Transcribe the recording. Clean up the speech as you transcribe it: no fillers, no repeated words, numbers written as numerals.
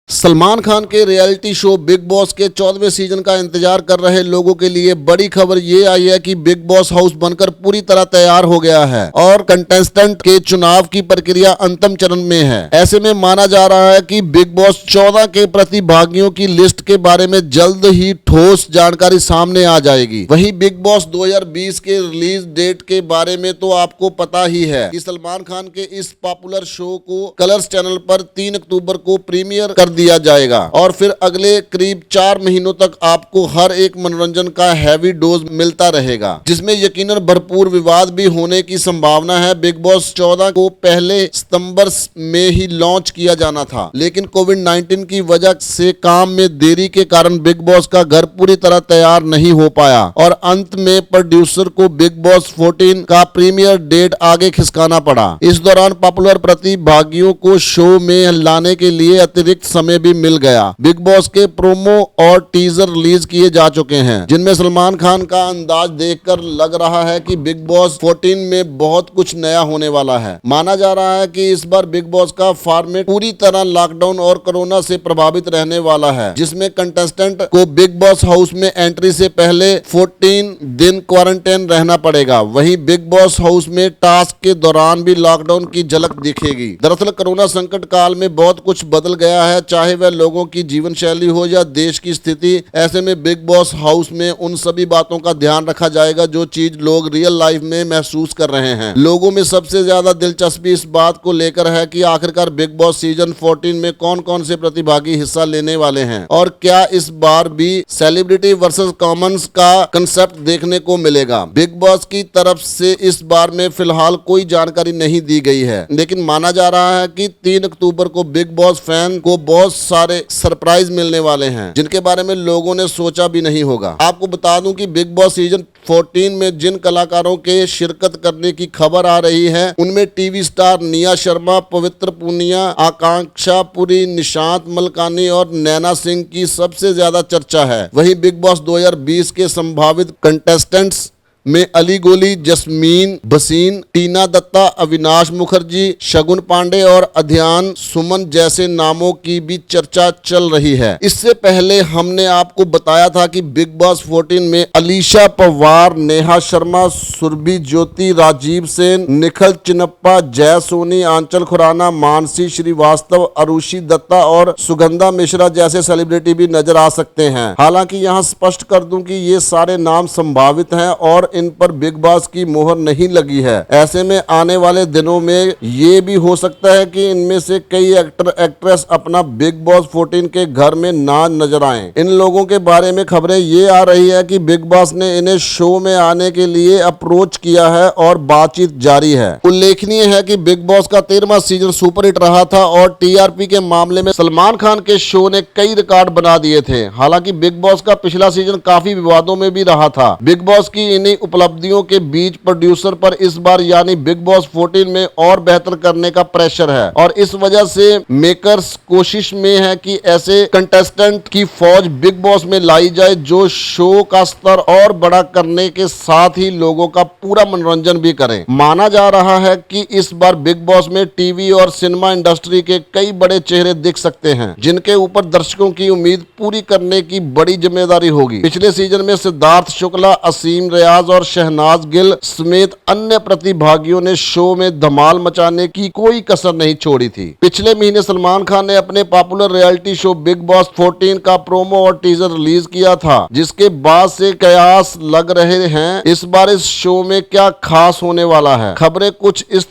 सलमान खान के reality show big boss के 14वें season का इंतजार कर रहे लोगों के लिए बड़ी खबर ये आई है कि बिग बॉस हाउस बनकर पूरी तरह तैयार हो गया है और कंटेस्टेंट के चुनाव की प्रक्रिया अंतिम चरण में है। ऐसे में माना जा रहा है कि बिग बॉस 14 के प्रतिभागियों की लिस्ट के बारे में जल्द ही ठोस जानकारी सामने आ जाएगी। वहीं बिग बॉस 2020 के रिलीज डेट के बारे में तो आपको पता ही है कि सलमान खान के इस पॉपुलर शो को कलर्स चैनल पर 3 अक्टूबर को प्रीमियर कर दिया जाएगा और फिर अगले करीब 4 महीनों तक आपको हर एक मनोरंजन का हैवी डोज मिलता रहेगा, जिसमें यकीनन भरपूर विवाद भी होने की संभावना है। बिग बॉस 14 को पहले सितंबर में ही लॉन्च किया जाना था, लेकिन कोविड-19 की वजह से काम में देरी के कारण बिग बॉस का घर पूरी तरह तैयार नहीं हो पाया और अंत में प्रोड्यूसर को बिग बॉस 14 का प्रीमियर डेट आगे खिसकाना पड़ा। इस दौरान पॉपुलर प्रतिभागियों को शो में लाने के लिए अतिरिक्त समय भी मिल गया। बिग बॉस के प्रोमो और टीजर रिलीज किए जा चुके हैं, जिनमें सलमान खान का अंदाज देखकर लग रहा है कि बिग बॉस 14 में बहुत कुछ नया होने वाला है। माना जा रहा है कि इस बार बिग बॉस का फॉर्मेट पूरी तरह लॉकडाउन और कोरोना से प्रभावित रहने वाला है, जिसमें कंटेस्टेंट को बिग बॉस हाउस में एंट्री से पहले 14 दिन क्वारंटाइन रहना पड़ेगा। वहीं बिग बॉस हाउस में टास्क के दौरान भी लॉकडाउन की झलक दिखेगी। दरअसल कोरोना संकट काल में बहुत कुछ बदल गया है, चाहे वह लोगों की जीवन शैली हो या देश की स्थिति। ऐसे में बिग बॉस हाउस में उन सभी बातों का ध्यान रखा जाएगा जो चीज लोग रियल लाइफ में महसूस कर रहे हैं। लोगों में सबसे ज्यादा दिलचस्पी इस बात को लेकर है कि आखिरकार बिग बॉस सीजन 14 में कौन कौन से प्रतिभागी हिस्सा लेने वाले हैं और क्या इस बार भी सेलिब्रिटी वर्सेस कॉमन्स का कंसेप्ट देखने को मिलेगा। बिग बॉस की तरफ से इस बार में फिलहाल कोई जानकारी नहीं दी गई है, लेकिन माना जा रहा है कि 3 अक्टूबर को बिग बॉस फैन को बहुत सारे सरप्राइज मिलने वाले हैं, जिनके बारे में लोगों ने सोचा भी नहीं होगा। आपको बता दूं कि बिग बॉस सीजन 14 में जिन कलाकारों के शिरकत करने की खबर आ रही है, उनमें टीवी स्टार निया शर्मा, पवित्र पूनिया, आकांक्षा पुरी, निशांत मलकानी और नैना सिंह की सबसे ज्यादा चर्चा है। वहीं बिग बॉस 2020 के संभावित कंटेस्टेंट्स में अली गोली, जस्मीन भसीन, टीना दत्ता, अविनाश मुखर्जी, शगुन पांडे और अध्यान सुमन जैसे नामों की भी चर्चा चल रही है। इससे पहले हमने आपको बताया था कि बिग बॉस 14 में अलीशा पवार, नेहा शर्मा, सुरभि ज्योति, राजीव सेन, निखिल चिनप्पा, जय सोनी, आंचल खुराना, मानसी श्रीवास्तव, अरुषि दत्ता और सुगंधा मिश्रा जैसे सेलिब्रिटी भी नजर आ सकते हैं। हालांकि यहाँ स्पष्ट कर दूं कि ये सारे नाम संभावित हैं और इन पर बिग बॉस की मोहर नहीं लगी है। ऐसे में आने वाले दिनों में ये भी हो सकता है कि इनमें से कई एक्टर एक्ट्रेस अपना बिग बॉस 14 के घर में ना नजर आए। इन लोगों के बारे में खबरें ये आ रही है कि बिग बॉस ने इन्हें शो में आने के लिए अप्रोच किया है और बातचीत जारी है। उल्लेखनीय है कि बिग बॉस का 13वां सीजन सुपरहिट रहा था और टीआरपी के मामले में सलमान खान के शो ने कई रिकॉर्ड बना दिए थे। हालांकि बिग बॉस का पिछला सीजन काफी विवादों में भी रहा था। बिग बॉस की इन्हीं उपलब्धियों के बीच प्रोड्यूसर पर इस बार यानी बिग बॉस 14 में और बेहतर करने का प्रेशर है और इस वजह से मेकर्स कोशिश में है कि ऐसे कंटेस्टेंट की फौज बिग बॉस में लाई जाए जो शो का स्तर और बड़ा करने के साथ ही लोगों का पूरा मनोरंजन भी करें। माना जा रहा है कि इस बार बिग बॉस में टीवी और सिनेमा इंडस्ट्री के कई बड़े चेहरे दिख सकते हैं, जिनके ऊपर दर्शकों की उम्मीद पूरी करने की बड़ी जिम्मेदारी होगी। पिछले सीजन में सिद्धार्थ शुक्ला, असीम रियाज और शहनाज गिल समेत अन्य प्रतिभागियों ने शो में धमाल मचाने की कोई कसर नहीं छोड़ी थी। पिछले महीने सलमान खान ने अपने popular reality show big boss 14 का प्रोमो और टीजर रिलीज किया था, जिसके बाद से कयास लग रहे हैं इस बार इस शो में क्या खास होने वाला है। खबरें कुछ इस